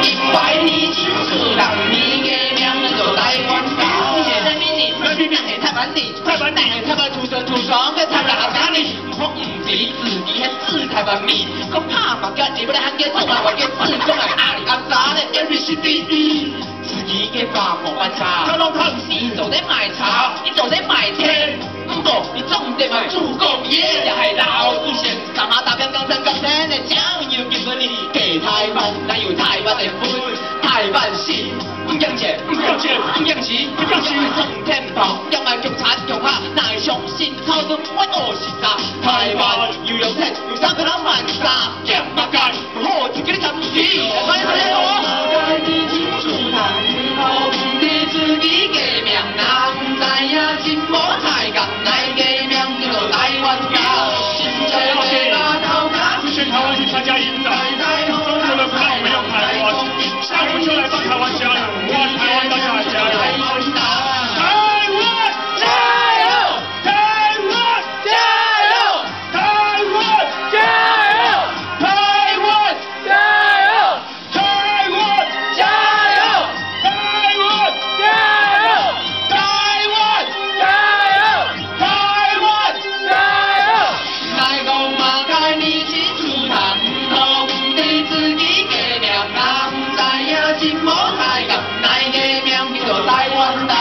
100年新主人，你的名叫台湾岛。人民人，人是台湾人，台湾人台湾土生土长的台湾人民，我唔是自己的是台湾民，我怕嘛家己不来喊个做嘛，我嘅自讲来阿里阿扎的 ABCDE， 自己嘅发火翻茶，他拢看你做在卖茶，你做在卖天。不过，你重点嘛，主公爷也系老祖先，三马大兵江山江山的将要结婚，给台湾哪有台湾的分？台湾是唔用钱，唔用钱，唔用钱，唔用钱，冲天炮，要卖共产共下，哪会相信操纵我恶是啥？台湾又有钱，又三个人万啥？剑马干，好自己的ਕੰਮ事，快点我！你清楚他以後你自己嘅命，哪唔知影真無才幹？台湾去参加影展，中国人不让我们用台湾，下我们就来帮台湾加油，帮台湾大家来加油！台湾加油！台湾加油！台湾加油！台湾加油！台湾加油！台湾加油！台湾加油！台湾加油！来讲马开你。真无才干，咱的命叫做台湾岛。